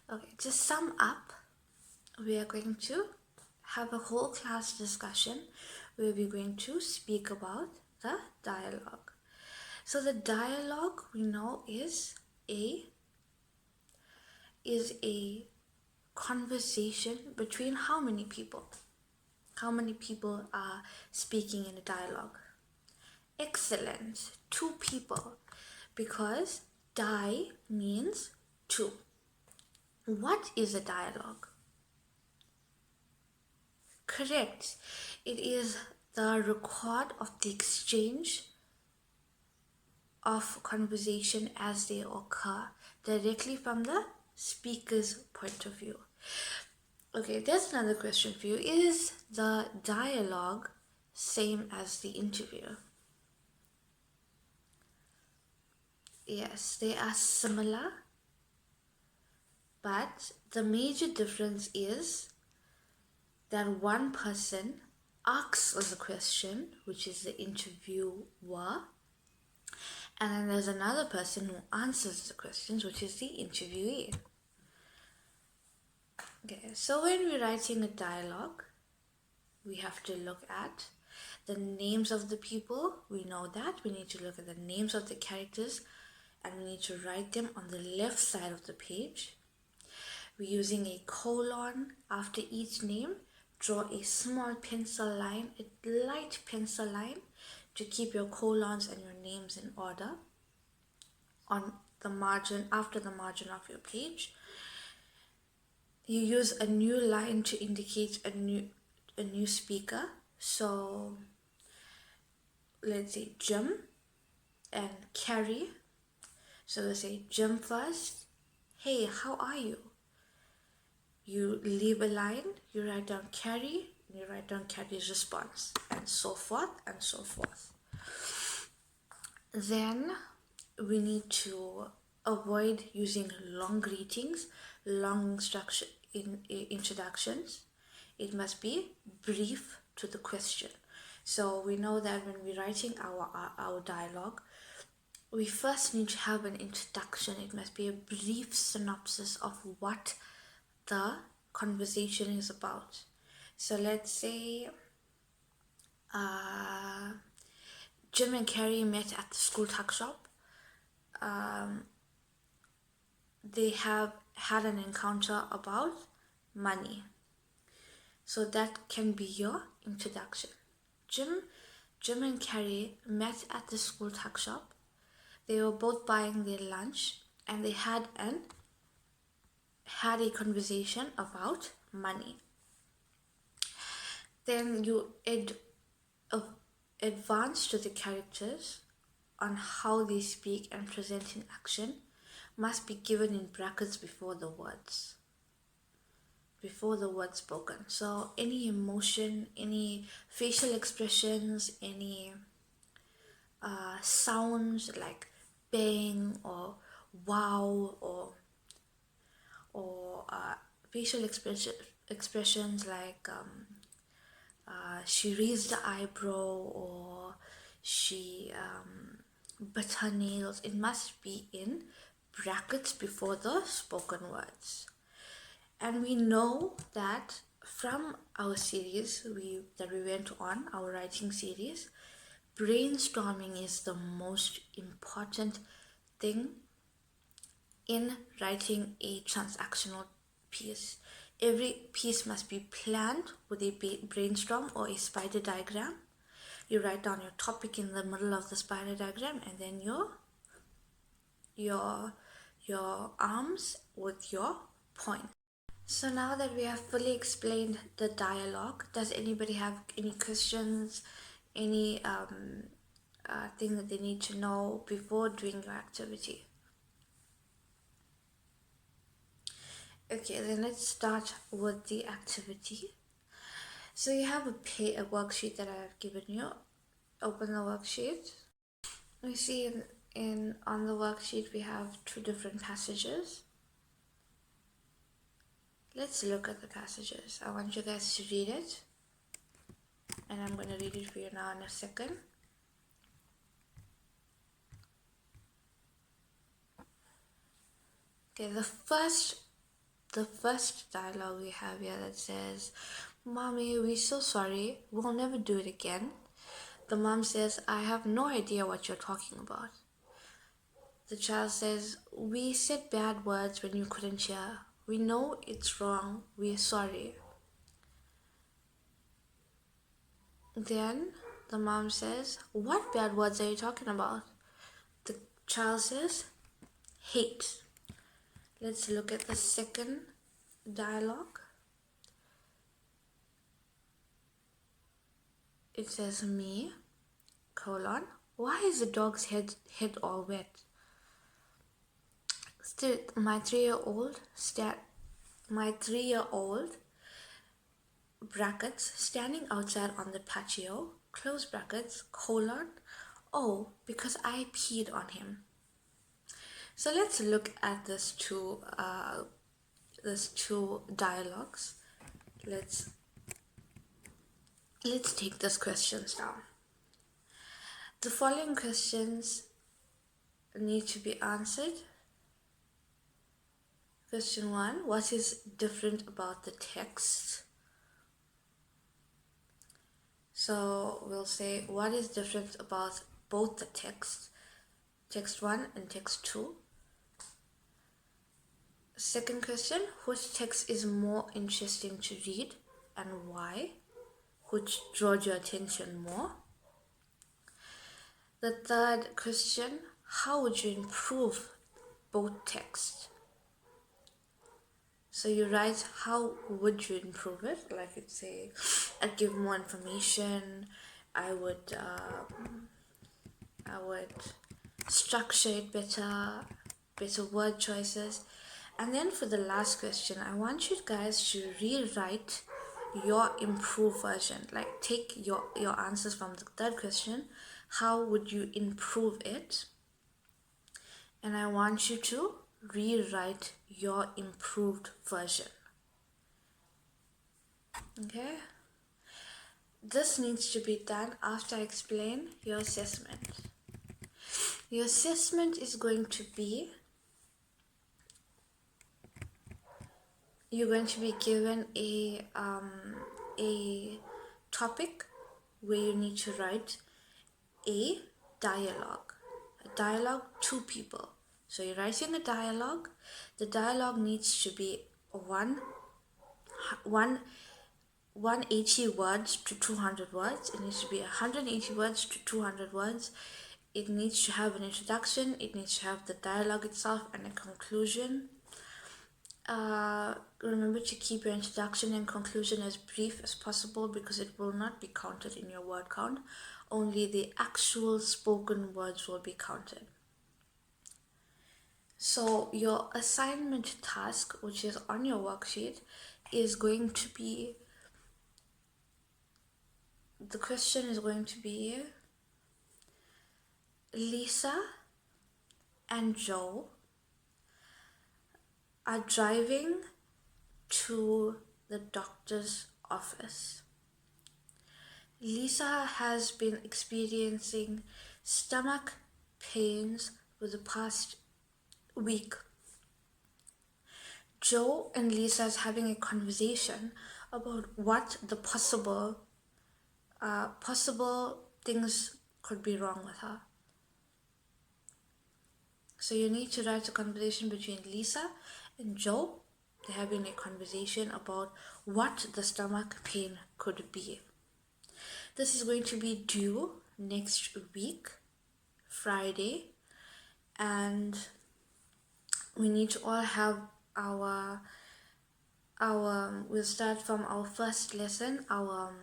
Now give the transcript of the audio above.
Okay, to sum up, we are going to have a whole class discussion where we're going to speak about the dialogue. So the dialogue we know is a conversation between how many people? How many people are speaking in a dialogue? Excellent, 2 people, because die means 2. What is a dialogue? Correct. It is the record of the exchange of conversation as they occur directly from the speaker's point of view. Okay, there's another question for you. Is the dialogue same as the interview? Yes, they are similar, but the major difference is that one person asks the question, which is the interviewer, and then there's another person who answers the questions, which is the interviewee. Okay, so when we're writing a dialogue, we have to look at the names of the people. We know that. We need to look at the names of the characters, and we need to write them on the left side of the page. We're using a colon after each name. Draw a small pencil line, a light pencil line, to keep your colons and your names in order on the margin, after the margin of your page. You use a new line to indicate a new speaker. So let's say Jim and Carrie. So let's say Jim first. Hey, how are you? You leave a line, you write down Carrie, and you write down Carrie's response, and so forth and so forth. Then we need to avoid using long greetings, long introductions. It must be brief to the question. So we know that when we're writing our dialogue, we first need to have an introduction. It must be a brief synopsis of what the conversation is about. So let's say Jim and Carrie met at the school tuck shop. They have had an encounter about money. So that can be your introduction. Jim and Carrie met at the school tuck shop. They were both buying their lunch, and they had a conversation about money. Then you advance to the characters on how they speak and present in action must be given in brackets before the words spoken. So any emotion, any facial expressions, any sounds like bang or wow or facial expressions like she raised the eyebrow or she bit her nails. It must be in brackets before the spoken words. And we know that from our series that we went on, our writing series, brainstorming is the most important thing in writing a transactional piece. Every piece must be planned with a brainstorm or a spider diagram. You write down your topic in the middle of the spider diagram, and then your arms with your point. So now that we have fully explained the dialogue, does anybody have any questions, any thing that they need to know before doing your activity? Okay, then let's start with the activity. So you have a worksheet that I have given you. Open the worksheet. We see on the worksheet we have 2 different passages. Let's look at the passages. I want you guys to read it, and I'm going to read it for you now in a second. Okay, the first the first dialogue we have here that says, "Mommy, we're so sorry. We'll never do it again." The mom says, "I have no idea what you're talking about." The child says, "We said bad words when you couldn't hear. We know it's wrong. We're sorry." Then the mom says, "What bad words are you talking about?" The child says, "Hate." Let's look at the second dialogue. It says, "Me, colon, why is the dog's head all wet?" Still, my three-year-old brackets standing outside on the patio, close brackets, colon, "Oh, because I peed on him." So let's look at these two dialogues. Let's take these questions down. The following questions need to be answered. Question 1, what is different about the text? So we'll say, what is different about both the texts, text 1 and text 2? Second question, which text is more interesting to read and why? Which draws your attention more? The third question, how would you improve both texts? So you write, how would you improve it? Like you'd say, I'd give more information, I would structure it better word choices. And then for the last question, I want you guys to rewrite your improved version. Like take your answers from the third question, how would you improve it? And I want you to rewrite your improved version. Okay? This needs to be done after I explain your assessment. Your assessment is going to be, you're going to be given a topic where you need to write a dialogue to people. So you're writing a dialogue. The dialogue needs to be 180 words to 200 words. It needs to be 180 words to 200 words. It needs to have an introduction. It needs to have the dialogue itself and a conclusion. Remember to keep your introduction and conclusion as brief as possible because it will not be counted in your word count. Only the actual spoken words will be counted. So your assignment task, which is on your worksheet, is going to be, the question is going to be, Lisa and Joe are driving to the doctor's office. Lisa has been experiencing stomach pains for the past week. Joe and Lisa is having a conversation about what the possible things could be wrong with her. So you need to write a conversation between Lisa and Joe. They're having a conversation about what the stomach pain could be. This is going to be due next week, Friday, and we need to all have we'll start from our first lesson, our